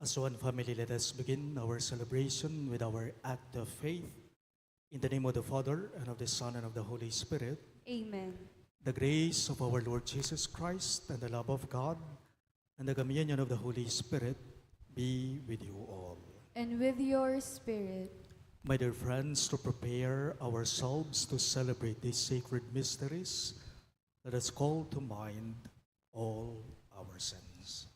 As one family, let us begin our celebration with our act of faith. In the name of the Father, and of the Son, and of the Holy Spirit. Amen. The grace of our Lord Jesus Christ, and the love of God, and the communion of the Holy Spirit be with you all. And with your spirit. My dear friends, to prepare ourselves to celebrate these sacred mysteries, let us call to mind all our sins.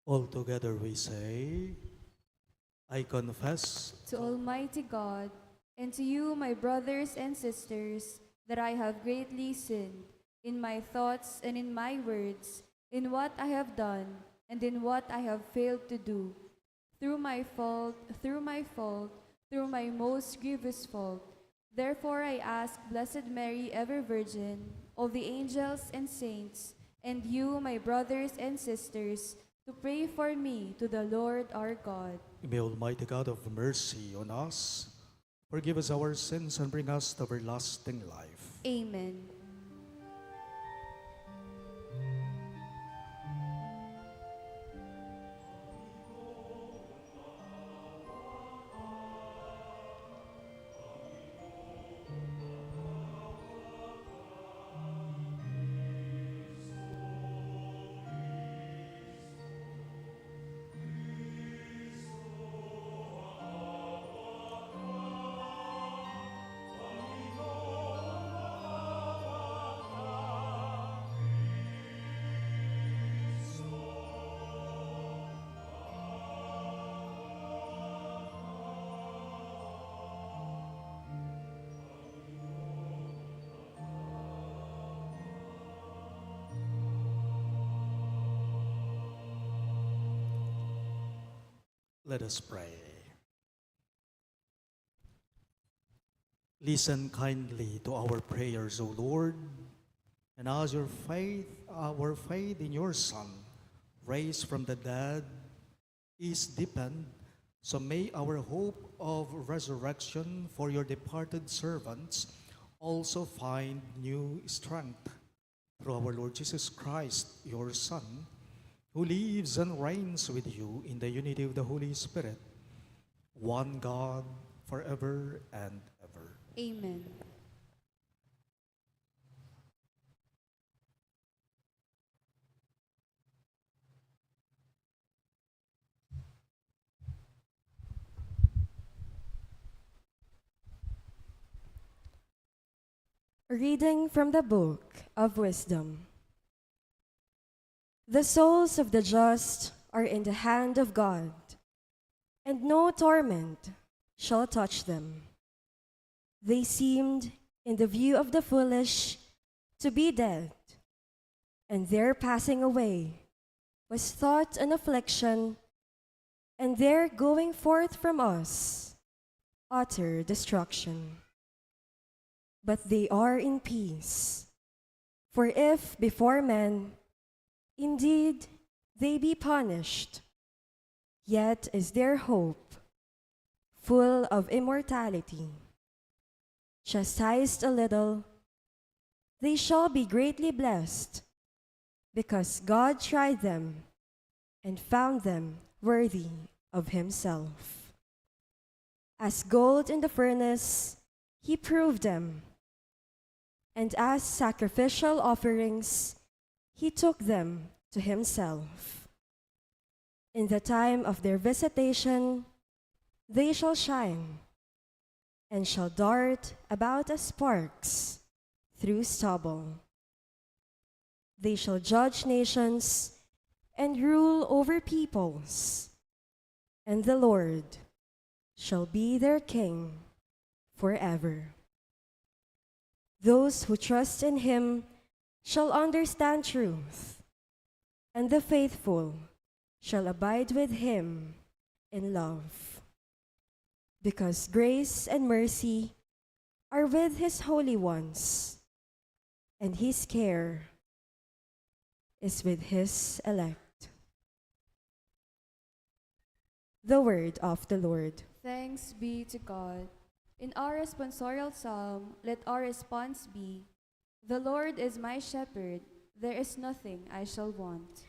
All together we say, I confess To Almighty God, and to you, my brothers and sisters, that I have greatly sinned in my thoughts and in my words, in what I have done and in what I have failed to do, through my fault, through my most grievous fault. Therefore I ask Blessed Mary, ever Virgin, all the angels and saints, and you, my brothers and sisters, to pray for me to the Lord our God. May Almighty God of mercy on us, forgive us our sins, and bring us to everlasting life. Amen. Let us pray. Listen kindly to our prayers, O Lord, and as our faith in your Son, raised from the dead, is deepened, so may our hope of resurrection for your departed servants also find new strength through our Lord Jesus Christ, your Son, who lives and reigns with you in the unity of the Holy Spirit, one God, forever and ever. Amen. A reading from the Book of Wisdom. The souls of the just are in the hand of God, and no torment shall touch them. They seemed, in the view of the foolish, to be dead, and their passing away was thought an affliction, and their going forth from us utter destruction. But they are in peace. For if before men, indeed they be punished, yet is their hope full of immortality. Chastised a little, they shall be greatly blessed, because God tried them and found them worthy of himself. As gold in the furnace, he proved them, and as sacrificial offerings, he took them to himself. In the time of their visitation, they shall shine, and shall dart about as sparks through stubble. They shall judge nations and rule over peoples, and the Lord shall be their king forever. Those who trust in him shall understand truth, and the faithful shall abide with him in love. Because grace and mercy are with his holy ones, and his care is with his elect. The word of the Lord. Thanks be to God. In our responsorial psalm, let our response be, "The Lord is my shepherd, there is nothing I shall want."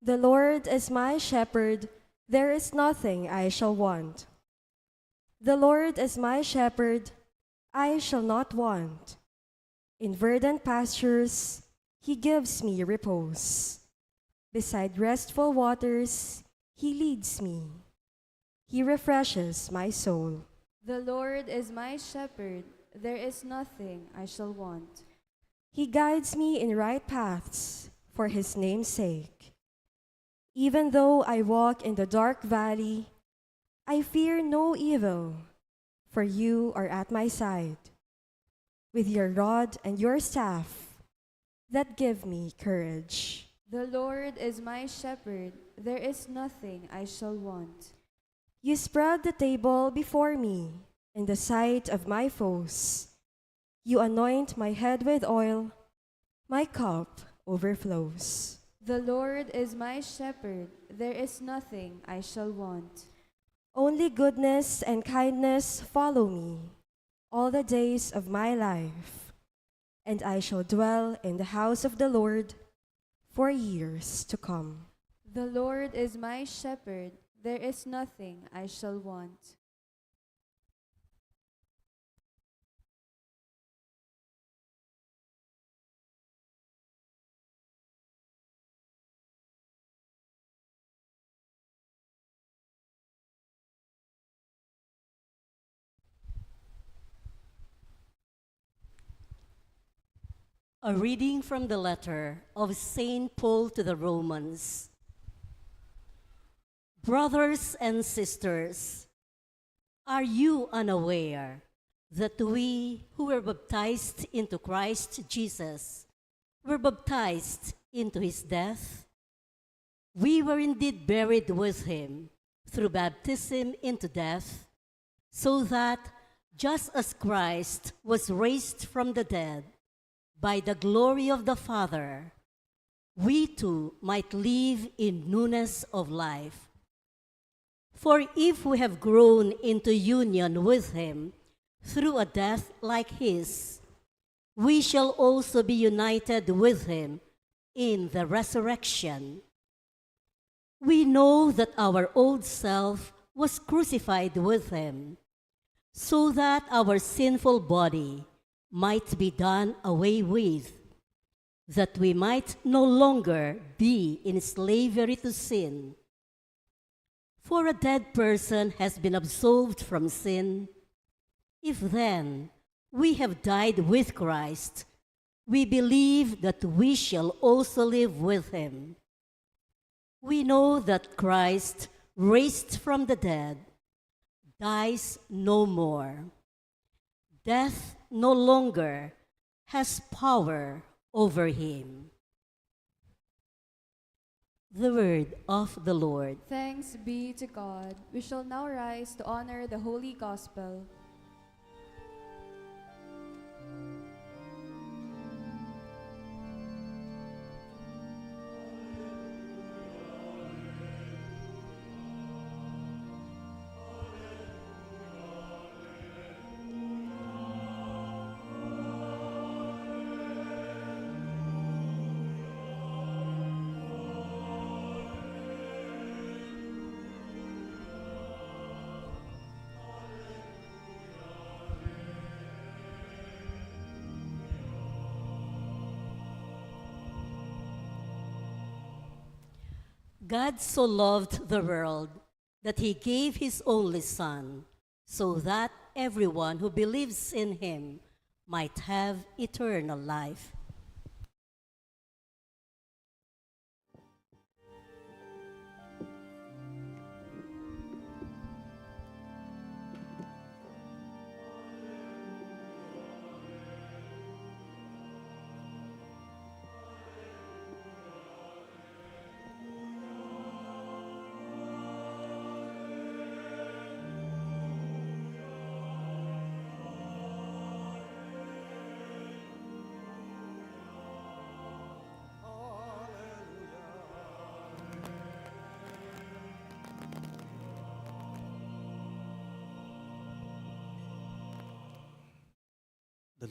The Lord is my shepherd, there is nothing I shall want. The Lord is my shepherd, I shall not want. In verdant pastures, he gives me repose. Beside restful waters, he leads me. He refreshes my soul. The Lord is my shepherd, there is nothing I shall want. He guides me in right paths for his name's sake. Even though I walk in the dark valley, I fear no evil, for you are at my side. With your rod and your staff, that give me courage. The Lord is my shepherd, there is nothing I shall want. You spread the table before me in the sight of my foes. You anoint my head with oil, my cup overflows. The Lord is my shepherd, there is nothing I shall want. Only goodness and kindness follow me all the days of my life, and I shall dwell in the house of the Lord for years to come. The Lord is my shepherd, there is nothing I shall want. A reading from the letter of St. Paul to the Romans. Brothers and sisters, are you unaware that we who were baptized into Christ Jesus were baptized into his death? We were indeed buried with him through baptism into death, so that just as Christ was raised from the dead by the glory of the Father, we too might live in newness of life. For if we have grown into union with him through a death like his, we shall also be united with him in the resurrection. We know that our old self was crucified with him, so that our sinful body might be done away with, that we might no longer be in slavery to sin. For a dead person has been absolved from sin. If then we have died with Christ, we believe that we shall also live with him. We know that Christ, raised from the dead, dies no more. Death no longer has power over him. The word of the Lord. Thanks be to God. We shall now rise to honor the Holy Gospel. God so loved the world that he gave his only Son, so that everyone who believes in him might have eternal life.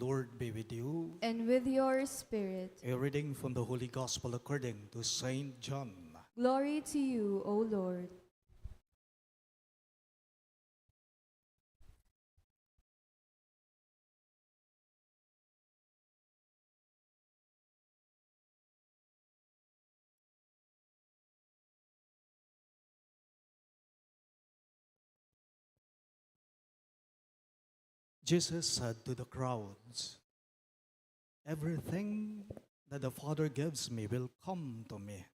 Lord be with you. And with your spirit. A reading from the Holy Gospel according to Saint John. Glory to you, O Lord. Jesus said to the crowds, "Everything that the Father gives me will come to me,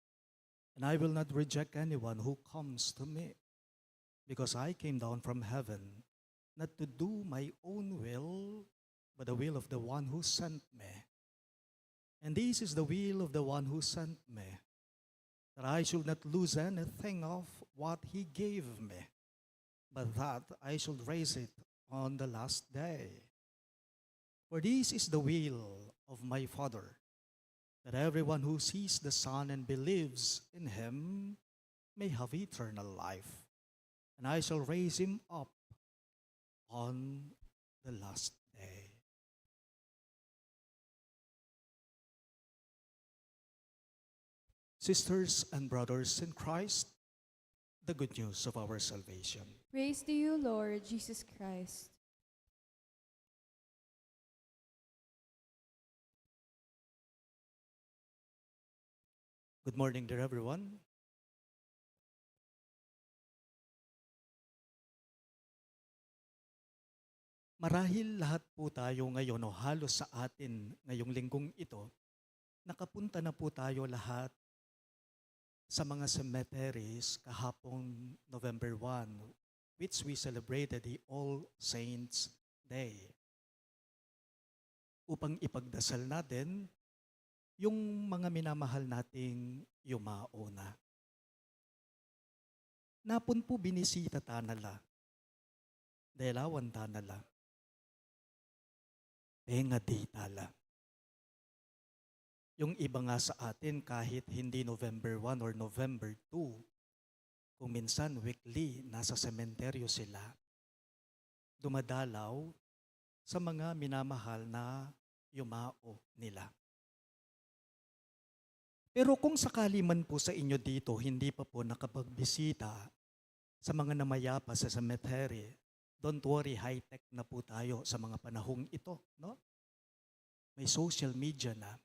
and I will not reject anyone who comes to me, because I came down from heaven not to do my own will, but the will of the one who sent me. And this is the will of the one who sent me, that I should not lose anything of what he gave me, but that I should raise it on the last day. For this is the will of my Father, that everyone who sees the Son and believes in him may have eternal life, and I shall raise him up on the last day." Sisters and brothers in Christ, the good news of our salvation. Praise to you, Lord Jesus Christ. Good morning, dear everyone. Marahil lahat po tayo ngayon o halos sa atin ngayong linggong ito, nakapunta na po tayo lahat sa mga cemeteries kahapong November 1, which we celebrated the All Saints Day. Upang ipagdasal natin yung mga minamahal nating yumao na. Napun po binisita tanala, delawan tanala, penga di tala. Yung iba nga sa atin kahit hindi November 1 or November 2, kung minsan weekly nasa sementeryo sila, dumadalaw sa mga minamahal na yumao nila. Pero kung sakali man po sa inyo dito, hindi pa po nakapagbisita sa mga namayapa sa cemetery, don't worry, high-tech na po tayo sa mga panahong ito, no? May social media na.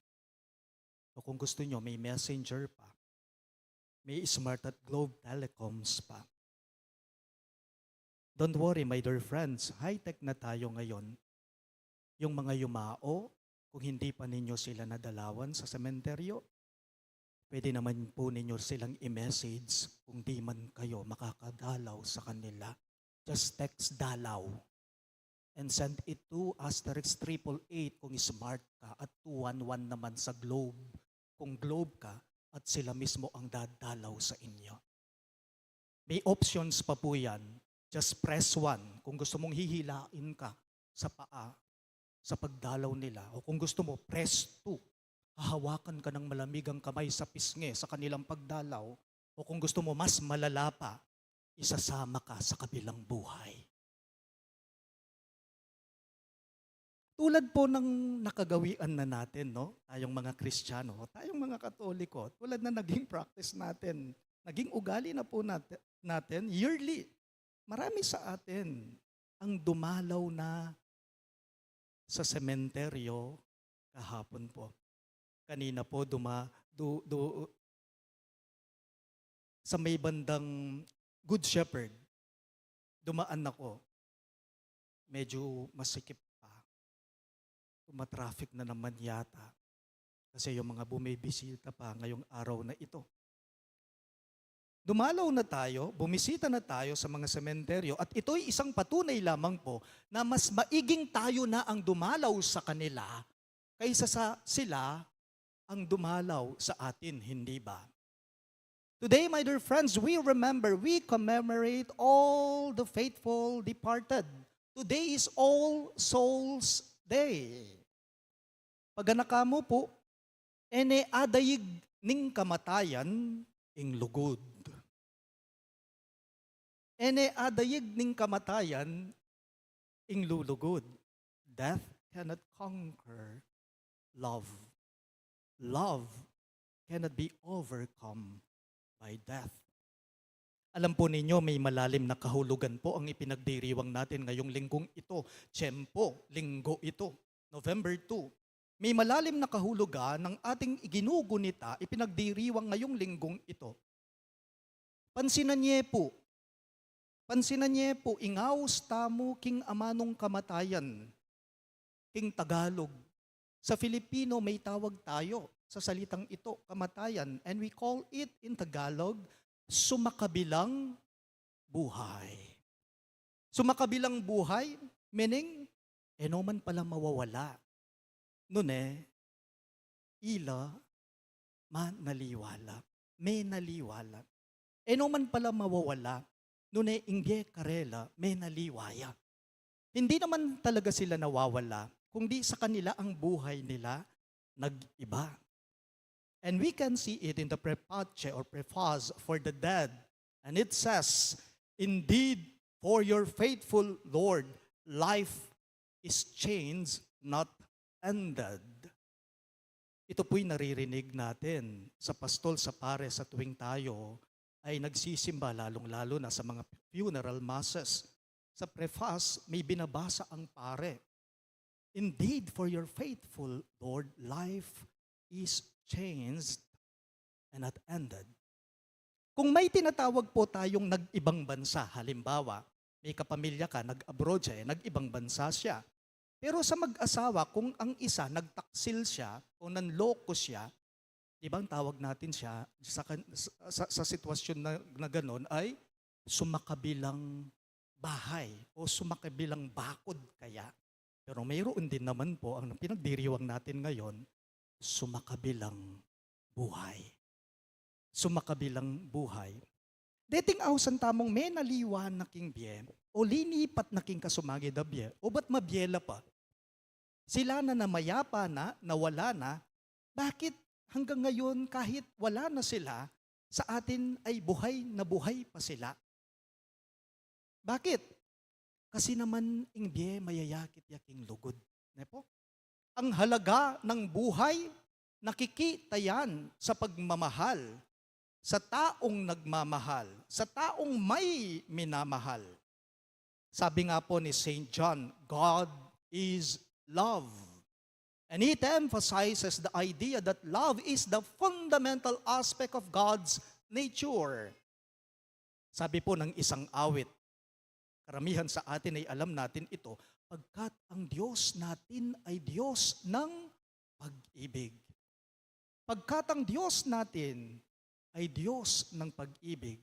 O kung gusto nyo, may messenger pa. May smart at globe telecoms pa. Don't worry, my dear friends, high-tech na tayo ngayon. Yung mga yumao, kung hindi pa ninyo sila nadalawan sa sementeryo, pwede naman po ninyo silang i-message kung di man kayo makakadalaw sa kanila. Just text dalaw and send it to *888 kung smart ka at 211 naman sa globe kung globe ka at sila mismo ang dadalaw sa inyo. May options pa po yan. Just press 1 kung gusto mong hihilain ka sa paa sa pagdalaw nila. O kung gusto mo, press 2. Hahawakan ka ng malamigang kamay sa pisngi sa kanilang pagdalaw. O kung gusto mo, mas malala pa, isasama ka sa kabilang buhay. Tulad po ng nakagawian na natin, no? Tayong mga Kristiyano, tayong mga Katoliko, tulad na naging practice natin, naging ugali na po natin yearly. Marami sa atin ang dumalaw na sa sementeryo kahapon po. Kanina po sa may bandang Good Shepherd, dumaan ako. Medyo masikip pa. Matraffic na naman yata. Kasi yung mga bumibisita pa ngayong araw na ito. Dumalaw na tayo, bumisita na tayo sa mga sementeryo at ito'y isang patunay lamang po na mas maiging tayo na ang dumalaw sa kanila kaysa sa sila ang dumalaw sa atin, hindi ba? Today, my dear friends, we commemorate all the faithful departed. Today is All Souls Day. Pag anakamo po, ene adayig ning kamatayan ing lugod. Ene adayig ning kamatayan ing lulugod. Death cannot conquer love. Love cannot be overcome by death. Alam po ninyo, may malalim na kahulugan po ang ipinagdiriwang natin ngayong linggong ito. Tiyempo, linggo ito, November 2. May malalim na kahulugan ng ating iginugunita, ipinagdiriwang ngayong linggong ito. Pansinan niyo po, ingaws tamo king amanong kamatayan, king Tagalog. Sa Filipino may tawag tayo sa salitang ito, kamatayan, and we call it in Tagalog, sumakabilang buhay. Sumakabilang buhay, meaning, no man pala mawawala. Nune, ila, manaliwala, may naliwala. No man pala mawawala, nune, ingge karela, may naliwaya. Hindi naman talaga sila nawawala, kundi sa kanila ang buhay nila nag-iba. And we can see it in the preface or preface for the dead. And it says, indeed, for your faithful Lord, life is changed, not ended. Ito po'y naririnig natin sa pastol sa Parish sa tuwing tayo ay nagsisimba, lalong-lalo na sa mga funeral masses. Sa preface, may binabasa ang pare. Indeed, for your faithful Lord, life is changed and not ended. Kung may tinatawag po tayong nag-ibang bansa, halimbawa, may kapamilya ka, nag-abroad siya, nag-ibang bansa siya. Pero sa mag-asawa, kung ang isa nagtaksil siya o nanloko siya, di ba ang tawag natin siya sa sitwasyon na gano'n ay sumakabilang bahay o sumakabilang bakod kaya. Pero mayroon din naman po, ang pinagdiriwang natin ngayon, sumakabilang buhay. Sumakabilang buhay. Dating awsan tamong may naliwan na king biye, o linipat na king kasumagi da biye, o ba't mabiyela pa? Sila na namayapa na, nawala na, bakit hanggang ngayon kahit wala na sila, sa atin ay buhay na buhay pa sila? Bakit? Kasi naman ing biye mayayakit yaking lugod. Nepo? Ang halaga ng buhay, nakikita yan sa pagmamahal, sa taong nagmamahal, sa taong may minamahal. Sabi nga po ni St. John, God is love. And it emphasizes the idea that love is the fundamental aspect of God's nature. Sabi po ng isang awit, karamihan sa atin ay alam natin ito, pagkat ang Diyos natin ay Diyos ng pag-ibig. Pagkat ang Diyos natin ay Diyos ng pag-ibig.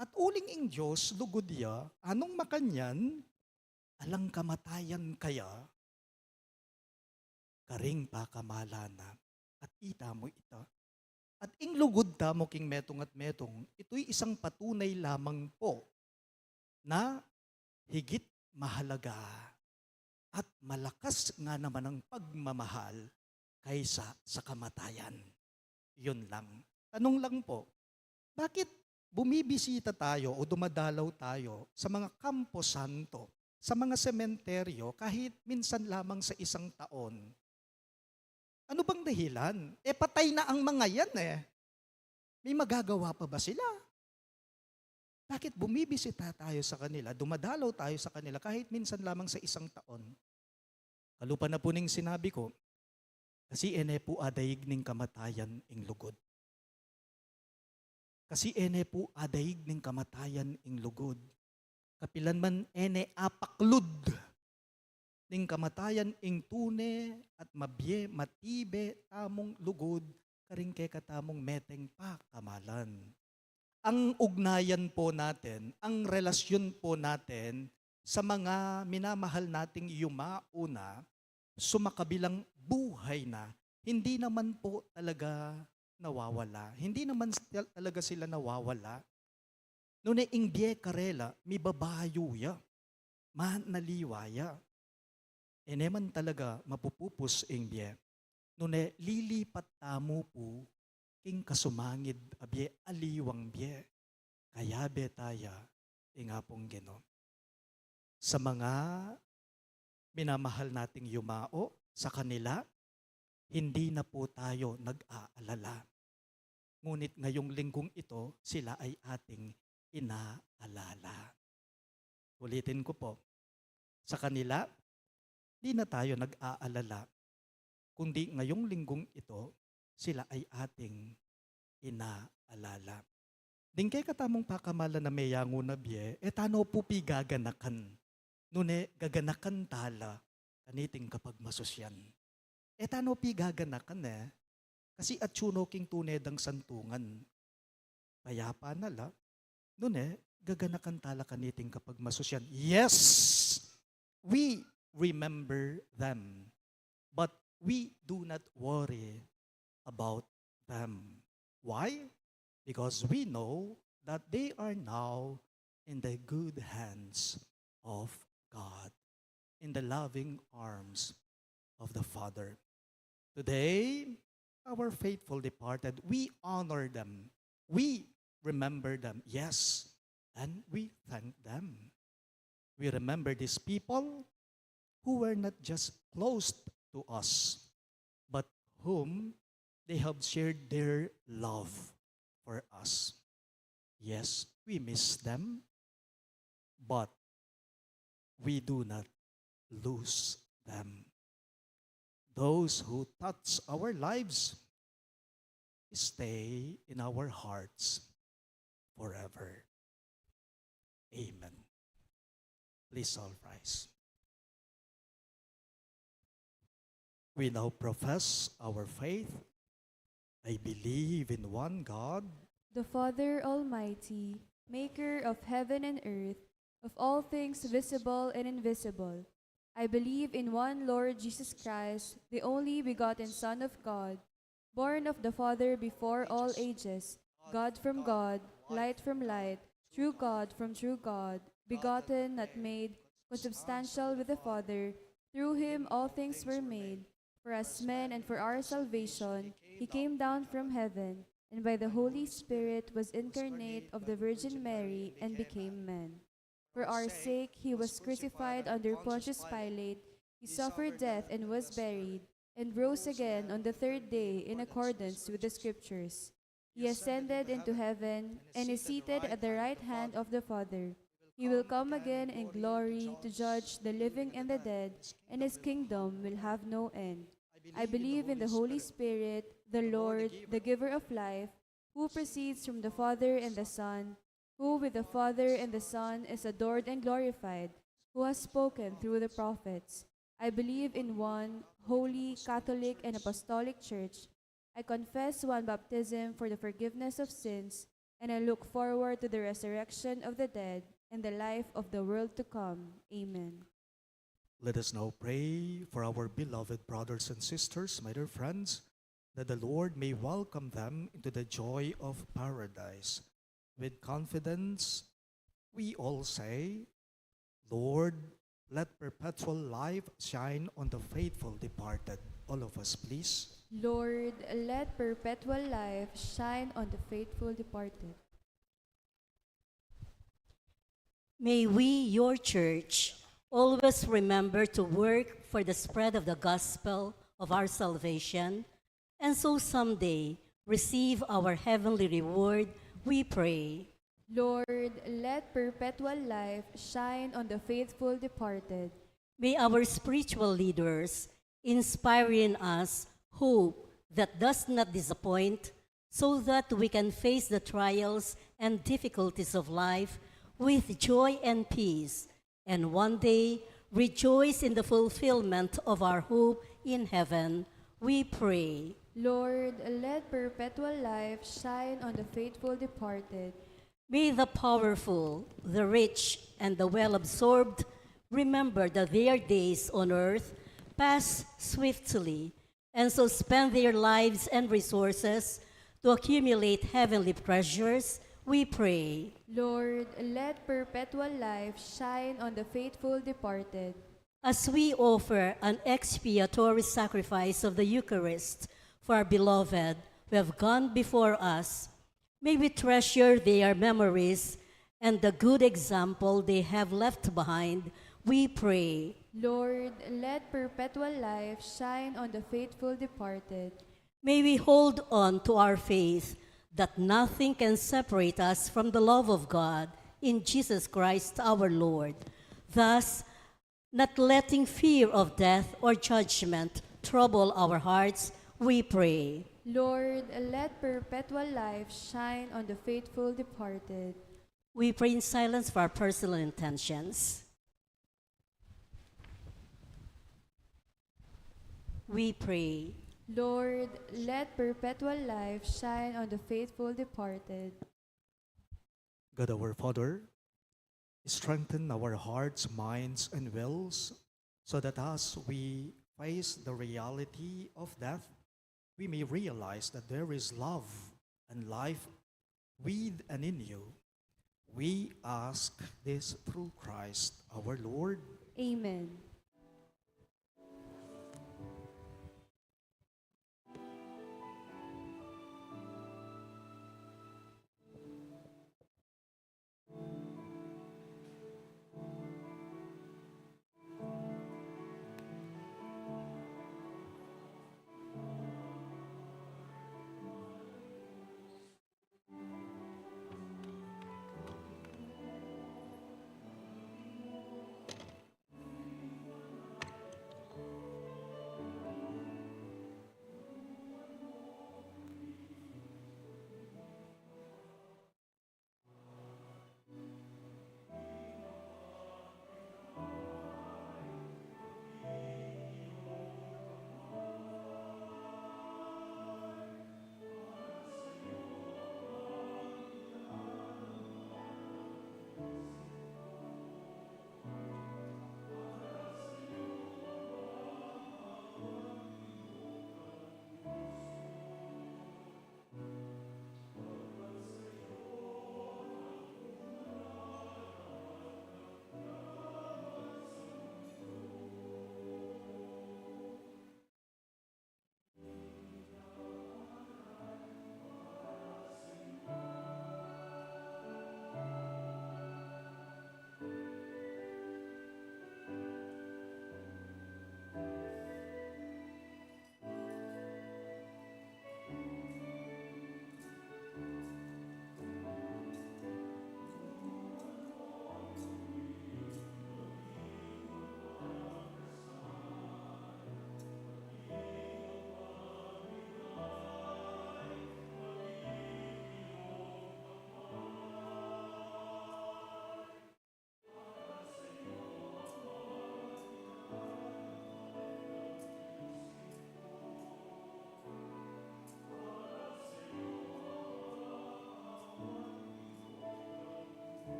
At uling ing Diyos, lugod ya, anong makanyan, alang kamatayan kaya, karing pakamalana, at ita mo ita. At ing lugod ta mo king metong at metong, ito'y isang patunay lamang po na higit mahalaga at malakas nga naman ang pagmamahal kaysa sa kamatayan. Yun lang. Tanong lang po, bakit bumibisita tayo o dumadalaw tayo sa mga kampo santo, sa mga sementeryo kahit minsan lamang sa isang taon? Ano bang dahilan? Patay na ang mga yan eh. May magagawa pa ba sila? Bakit bumibisita tayo sa kanila, dumadalaw tayo sa kanila kahit minsan lamang sa isang taon? Kalupa na po ning sinabi ko, kasi ene po adayig ning kamatayan ing lugod. Kasi ene po adayig ning kamatayan ing lugod. Kapilan man ene apaklud ning kamatayan ing tune at mabye matibe tamong lugod karing kay katamong meteng pa kamalan. Ang ugnayan po natin, ang relasyon po natin sa mga minamahal nating yumauna, sumakabilang buhay na, hindi naman po talaga nawawala. Hindi naman talaga sila nawawala. Nune ingbiye karela, mi babayuya, manaliwaya. Eneman talaga mapupupus ingbiye. Nune lilipat tamo po, king kasumangid abye aliwang bye, kaya betaya ingapong Gino. Sa mga minamahal nating yumao sa kanila, hindi na po tayo nag-aalala. Ngunit ngayong linggong ito, sila ay ating inaalala. Ulitin ko po, sa kanila, di na tayo nag-aalala, kundi ngayong linggong ito, sila ay ating inaalala. Dingkay katamong pakamala na mayango na biye, tano po pi gaganakan. Nune gaganakan tala, kaniting kapag masusyan. Tano pi gaganakan kasi atsuno king tunedang santungan. Kaya pa nala, nune gaganakan tala kaniting kapag masusyan. Yes, we remember them, but we do not worry about them. Why? Because we know that they are now in the good hands of God, in the loving arms of the Father. Today, our faithful departed, we honor them, we remember them, yes, and we thank them. We remember these people who were not just close to us, but whom they have shared their love for us. Yes, we miss them, but we do not lose them. Those who touch our lives stay in our hearts forever. Amen. Please all rise. We now profess our faith. I believe in one God, the Father Almighty, maker of heaven and earth, of all things visible and invisible. I believe in one Lord Jesus Christ, the only begotten Son of God, born of the Father before all ages, God from God, light from light, true God from true God, begotten, not made, consubstantial with the Father. Through him all things were made. For us men and for our salvation, he came down from heaven, and by the Holy Spirit was incarnate of the Virgin Mary and became man. For our sake he was crucified under Pontius Pilate, he suffered death and was buried, and rose again on the third day in accordance with the Scriptures. He ascended into heaven, and is seated at the right hand of the Father. He will come again in glory to judge the living and the dead, and his kingdom will have no end. I believe in the Holy Spirit, the Lord, the giver of life, who proceeds from the Father and the Son, who with the Father and the Son is adored and glorified, who has spoken through the prophets. I believe in one holy, Catholic, and Apostolic Church. I confess one baptism for the forgiveness of sins, and I look forward to the resurrection of the dead and the life of the world to come. Amen. Let us now pray for our beloved brothers and sisters, my dear friends, that the Lord may welcome them into the joy of paradise. With confidence, we all say, Lord, let perpetual life shine on the faithful departed. All of us, please. Lord, let perpetual life shine on the faithful departed. May we, your church, always remember to work for the spread of the gospel of our salvation, and so someday receive our heavenly reward, we pray. Lord, let perpetual life shine on the faithful departed. May our spiritual leaders inspire in us hope that does not disappoint, so that we can face the trials and difficulties of life with joy and peace, and one day rejoice in the fulfillment of our hope in heaven, we pray. Lord, let perpetual life shine on the faithful departed. May the powerful, the rich, and the well-absorbed remember that their days on earth pass swiftly, and so spend their lives and resources to accumulate heavenly treasures, we pray. Lord, let perpetual life shine on the faithful departed. As we offer an expiatory sacrifice of the Eucharist for our beloved who have gone before us, may we treasure their memories and the good example they have left behind, we pray. Lord, let perpetual life shine on the faithful departed. May we hold on to our faith that nothing can separate us from the love of God in Jesus Christ our Lord. Thus, not letting fear of death or judgment trouble our hearts, we pray. Lord, let perpetual life shine on the faithful departed. We pray in silence for our personal intentions. We pray. Lord, let perpetual life shine on the faithful departed. God our Father, strengthen our hearts, minds, and wills, so that as we face the reality of death, we may realize that there is love and life with and in you. We ask this through Christ our Lord. Amen.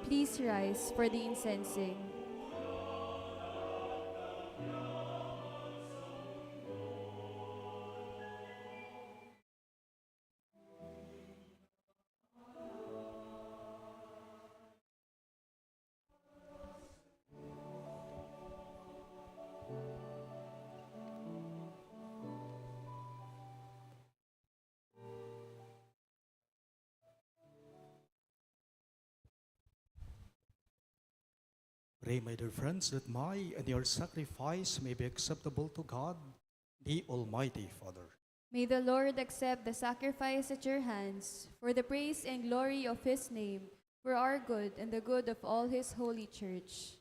Please rise for the incensing. Pray, my dear friends, that my and your sacrifice may be acceptable to God, the Almighty Father. May the Lord accept the sacrifice at your hands for the praise and glory of his name, for our good and the good of all his holy church.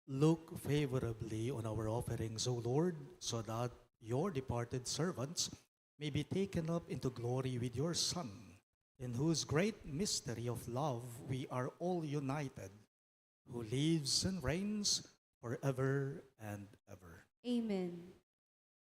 Look favorably on our offerings, O Lord, so that your departed servants may be taken up into glory with your Son, in whose great mystery of love we are all united, who lives and reigns forever and ever. Amen.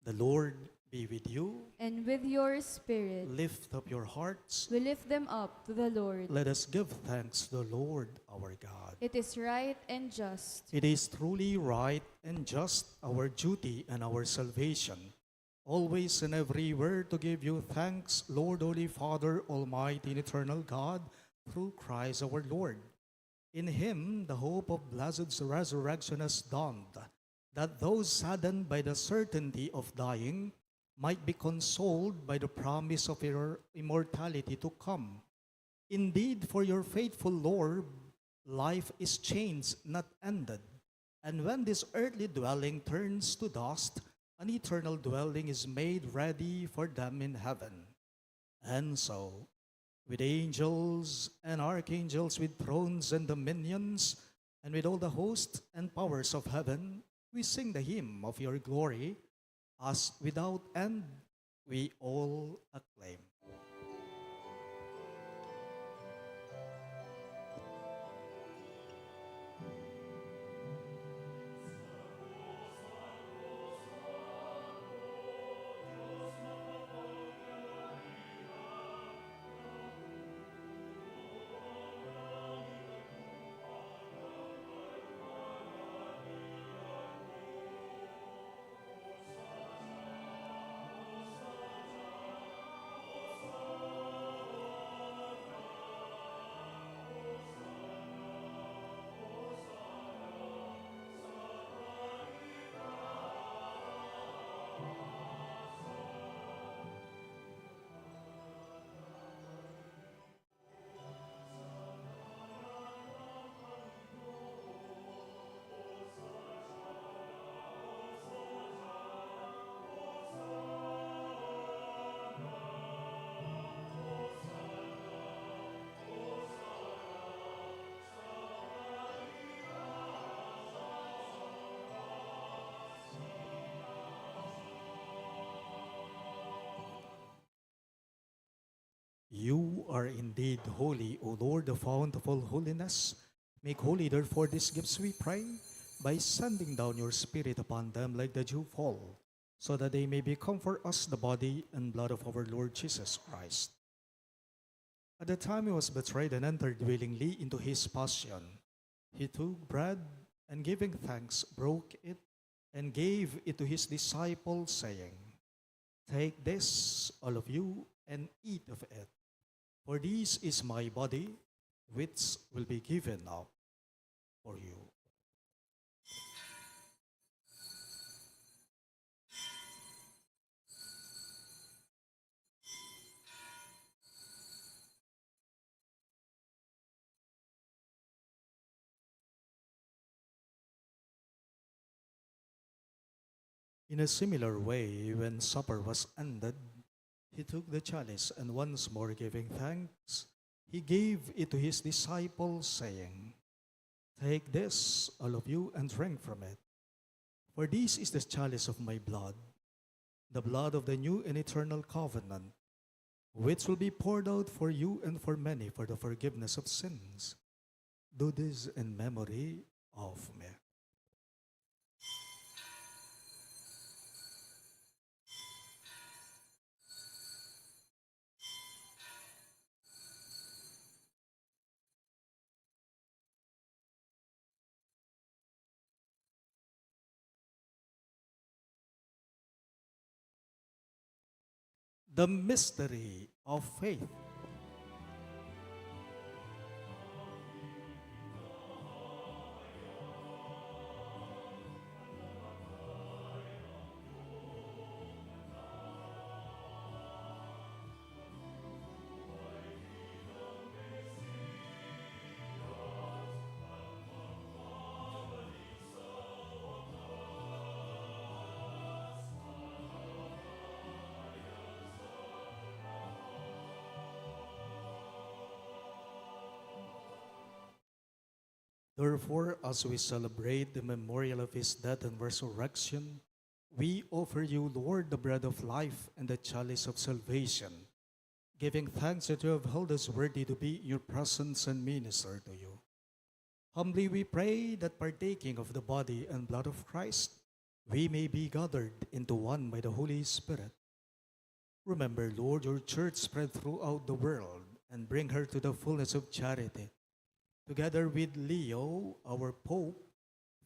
The Lord be with you. and with your spirit. Lift up your hearts. We lift them up to the Lord. Let us give thanks to the Lord our God. It is right and just. It is truly right and just, our duty and our salvation, always and everywhere to give you thanks, Lord, Holy Father, Almighty and eternal God, through Christ our Lord. In him, the hope of blessed resurrection has dawned, that those saddened by the certainty of dying might be consoled by the promise of your immortality to come. Indeed, for your faithful Lord, life is changed, not ended. And when this earthly dwelling turns to dust, an eternal dwelling is made ready for them in heaven. And so, with angels and archangels, with thrones and dominions, and with all the hosts and powers of heaven, we sing the hymn of your glory, as without end we all acclaim. You are indeed holy, O Lord, the fount of all holiness. Make holy, therefore, these gifts, we pray, by sending down your Spirit upon them like the dew fall, so that they may become for us the body and blood of our Lord Jesus Christ. At the time he was betrayed and entered willingly into his passion, he took bread and giving thanks, broke it and gave it to his disciples, saying, "Take this, all of you, and eat of it. For this is my body, which will be given up for you." In a similar way, when supper was ended, he took the chalice and once more giving thanks, he gave it to his disciples, saying, "Take this, all of you, and drink from it. For this is the chalice of my blood, the blood of the new and eternal covenant, which will be poured out for you and for many for the forgiveness of sins. Do this in memory of me." The mystery of faith. Therefore, as we celebrate the memorial of his death and resurrection, we offer you, Lord, the bread of life and the chalice of salvation, giving thanks that you have held us worthy to be in your presence and minister to you. Humbly we pray that partaking of the body and blood of Christ, we may be gathered into one by the Holy Spirit. Remember, Lord, your church spread throughout the world and bring her to the fullness of charity. Together with Leo, our Pope,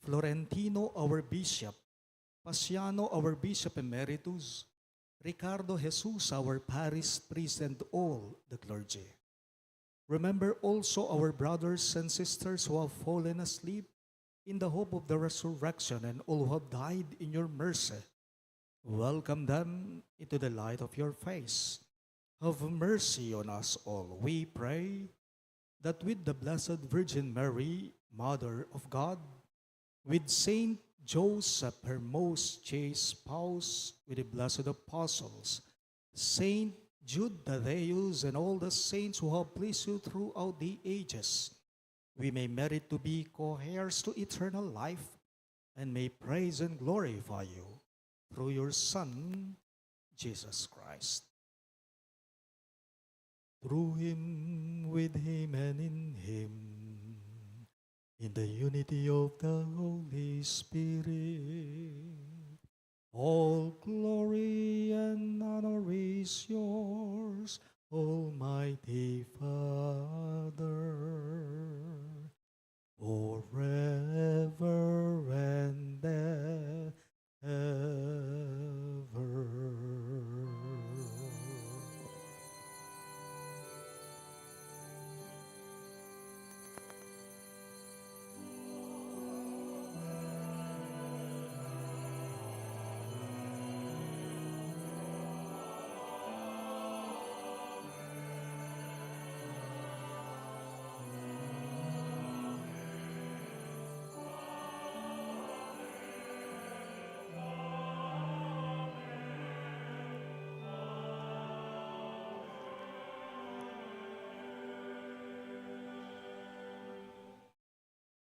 Florentino, our Bishop, Pasiano, our Bishop Emeritus, Ricardo Jesus, our Parish priest, and all the clergy. Remember also our brothers and sisters who have fallen asleep in the hope of the resurrection and all who have died in your mercy. Welcome them into the light of your face. Have mercy on us all, we pray, that with the Blessed Virgin Mary, Mother of God, with Saint Joseph, her most chaste spouse, with the blessed apostles, Saint Jude, Thaddeus, and all the saints who have pleased you throughout the ages, we may merit to be co-heirs to eternal life and may praise and glorify you through your Son, Jesus Christ. Through him, with him, and in him, in the unity of the Holy Spirit, all glory and honor is yours, Almighty Father, forever and ever.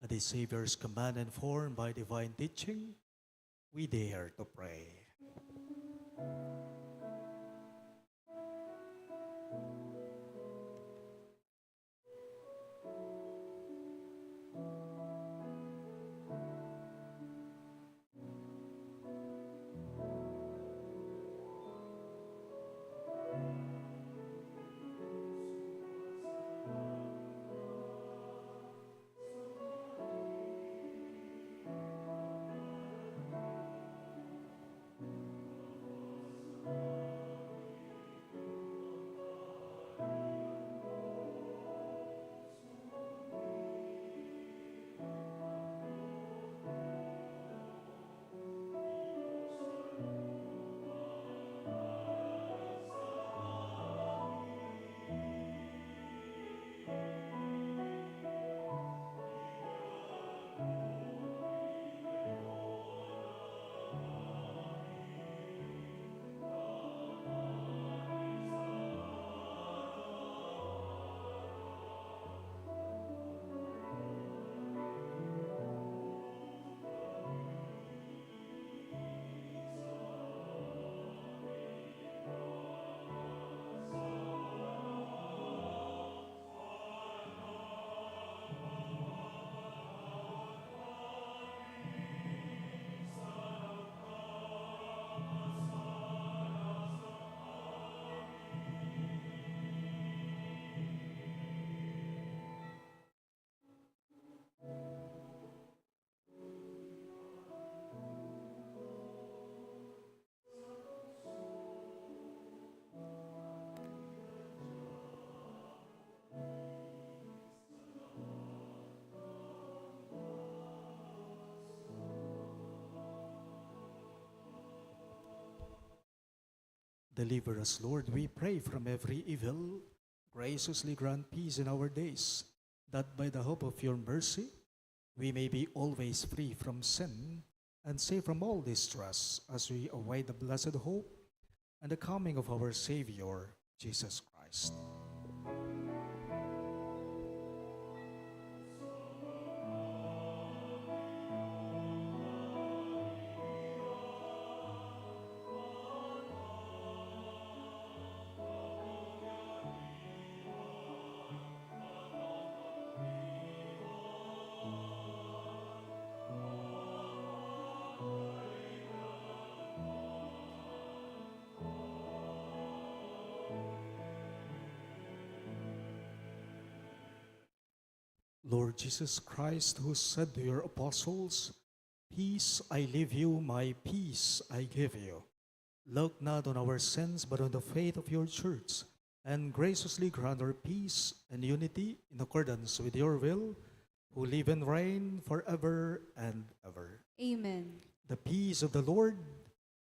At the Savior's command and formed by divine teaching, we dare to pray. Deliver us, Lord, we pray, from every evil. Graciously grant peace in our days, that by the hope of your mercy, we may be always free from sin and safe from all distress as we await the blessed hope and the coming of our Savior, Jesus Christ. Lord Jesus Christ, who said to your apostles, "Peace I leave you, my peace I give you," look not on our sins, but on the faith of your church, and graciously grant our peace and unity in accordance with your will, who live and reign forever and ever. Amen. The peace of the Lord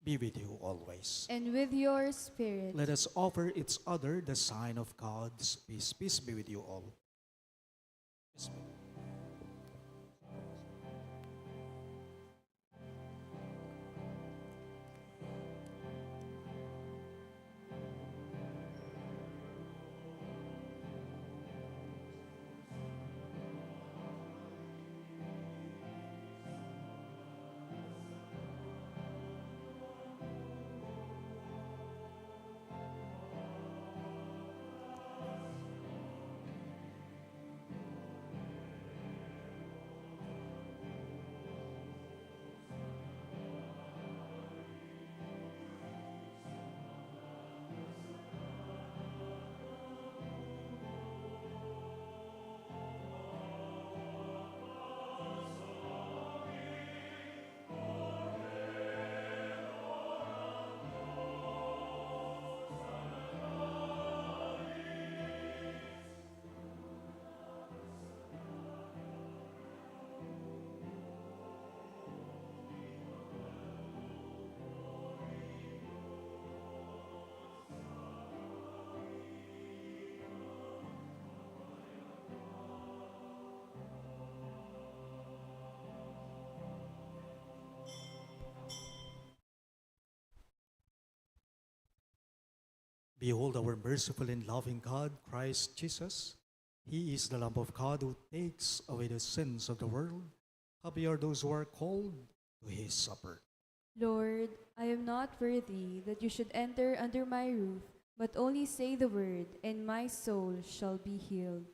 be with you always. And with your spirit. Let us offer each other the sign of God's peace. Peace be with you all. Peace be. Behold our merciful and loving God, Christ Jesus. He is the Lamb of God who takes away the sins of the world. Happy are those who are called to his supper. Lord, I am not worthy that you should enter under my roof, but only say the word, and my soul shall be healed.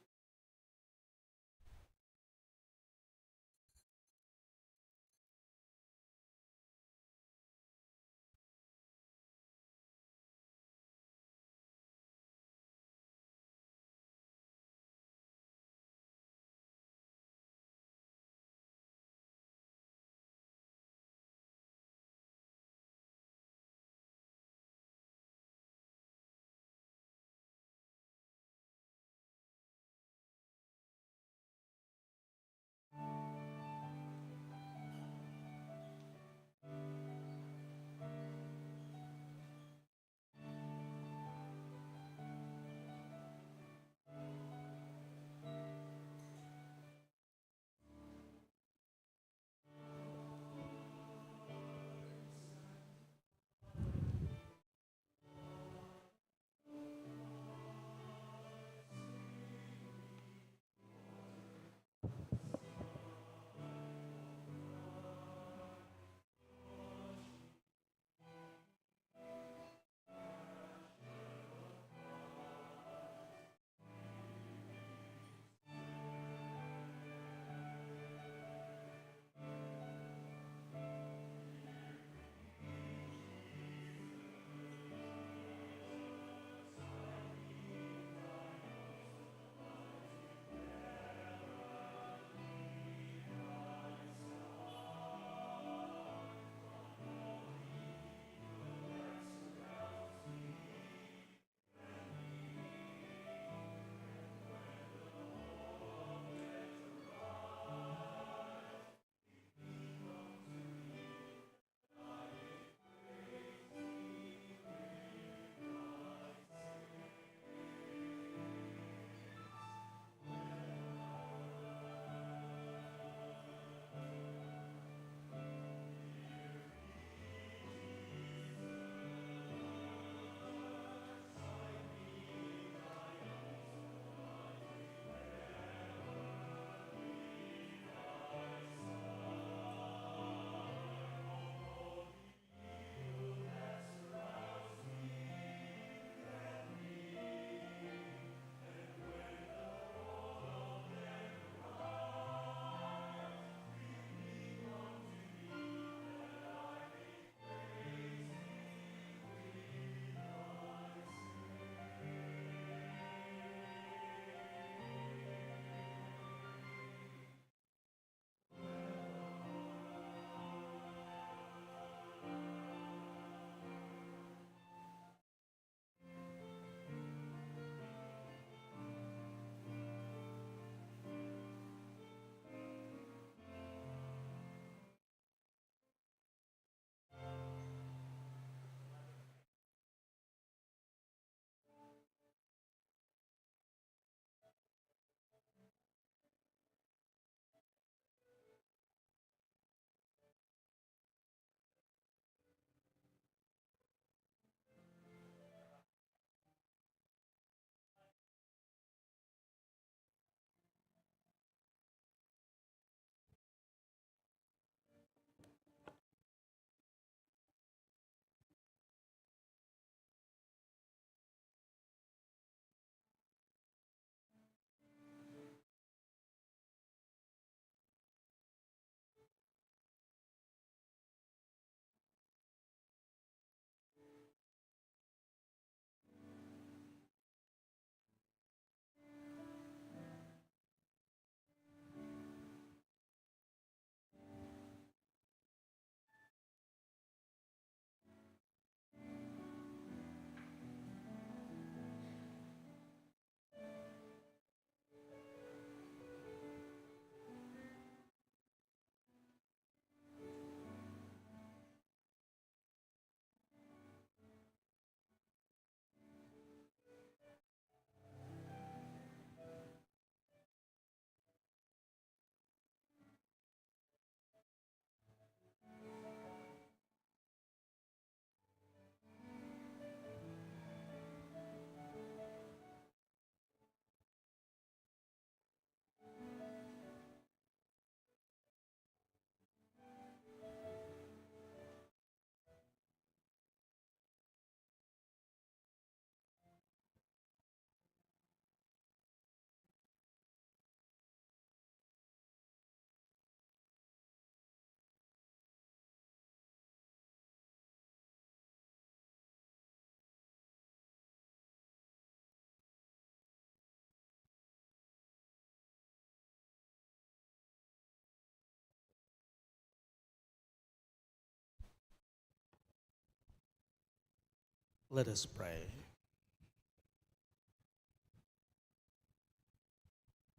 Let us pray.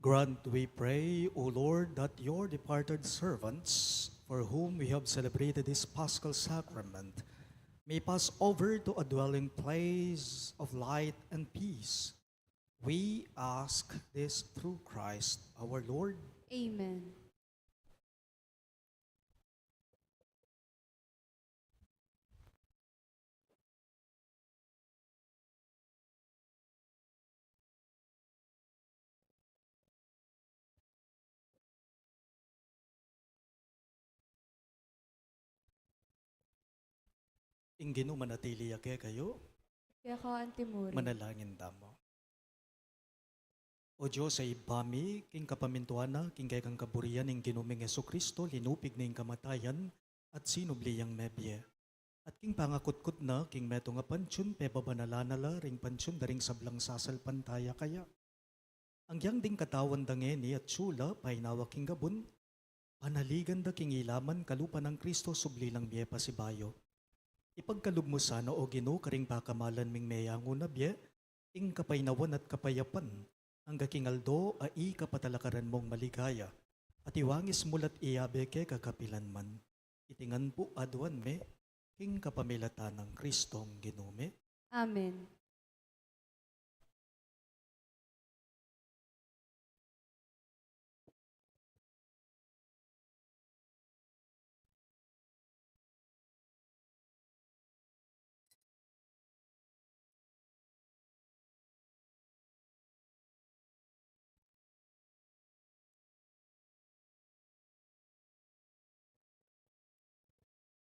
Grant, we pray, O Lord, that your departed servants, for whom we have celebrated this Paschal sacrament, may pass over to a dwelling place of light and peace. We ask this through Christ our Lord. Amen. Ingino manatili ake kayo, Kaya ka antimuri. manalangin damo. O Diyos ay ibami, king kapamintuana, king kay kang kaburian, ing ginuming Yesu Kristo, linupig na ing kamatayan, at sinubli ang mebye. At king pangakutkut na, king meto nga pansyon, pe babanalanala, ring pansyon, daring sablang sasal pantaya kaya. Ang yang ding katawan dangeni at sula, painawa king gabun, panaligan da king ilaman, kalupa ng Kristo, subli lang biye pa si bayo. Ipagkalugmo sana o Ginoo karing pakamalan ming meyango na biye, ing kapainawan at kapayapan, ang gakingaldo ai kapatalakaran mong maligaya, at iwangis mulat iyabe ke kakapilan man. Itingan po adwan me, king kapamilatan ng Kristong Ginume. Amen.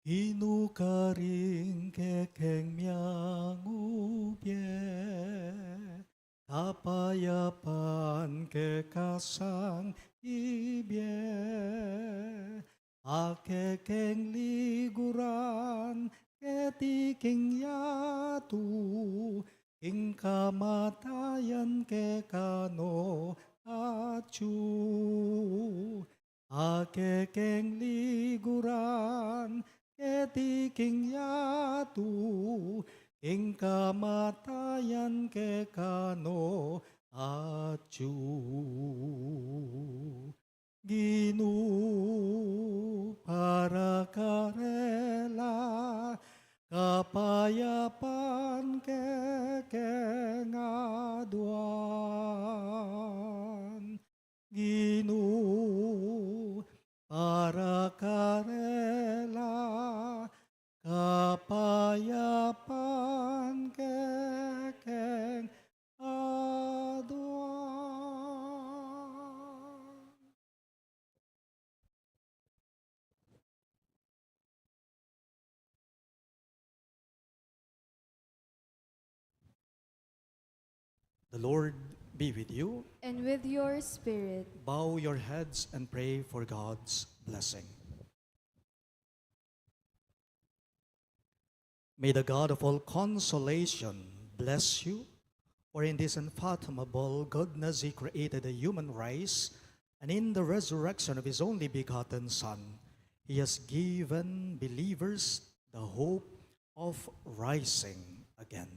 Inukaring kekeng miangubye, tapayapan kekasang ibye, akekeng liguran ketiking yatu, ing kamatayan kekano acu. Akekeng liguran ketiking yatu, ing kamatayan kekano acu. Ginu para karela, kapayapan kekeng aduan. Ginu para karela, kapayapan kekeng aduan. The Lord be with you. And with your spirit. Bow your heads and pray for God's blessing. May the God of all consolation bless you, for in this unfathomable goodness he created the human race, and in the resurrection of his only begotten Son, he has given believers the hope of rising again.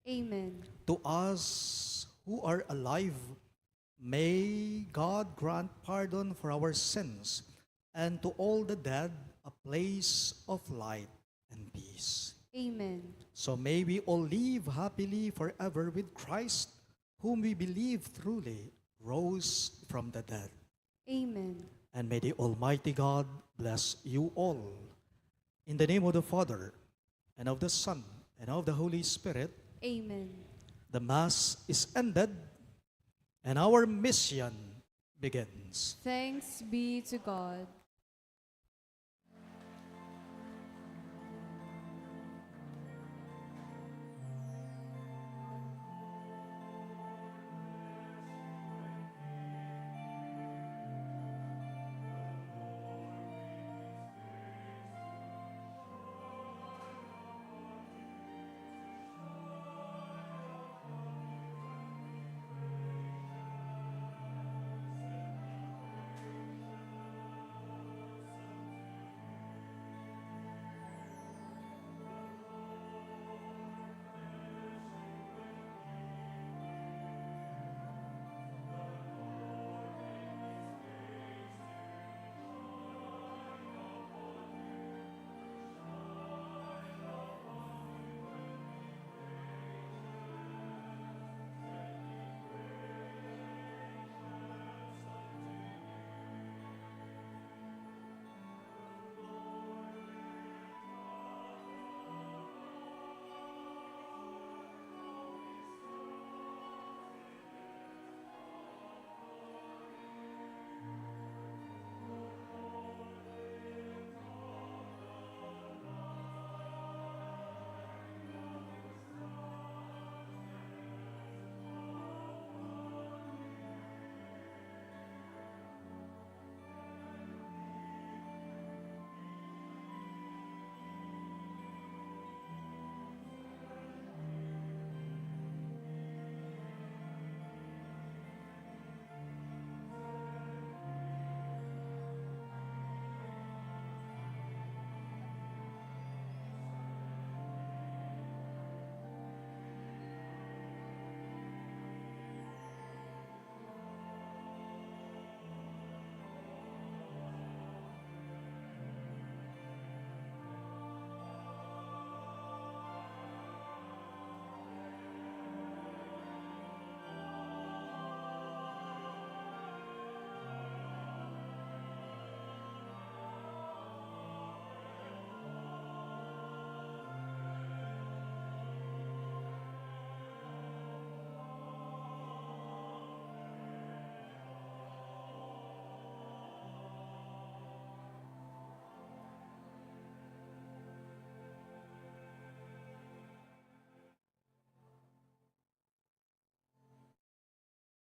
Amen. To us who are alive, may God grant pardon for our sins, and to all the dead a place of light and peace. Amen. So may we all live happily forever with Christ, whom we believe truly rose from the dead. Amen. And may the Almighty God bless you all. In the name of the Father, and of the Son, and of the Holy Spirit. Amen. The Mass is ended, and our mission begins. Thanks be to God.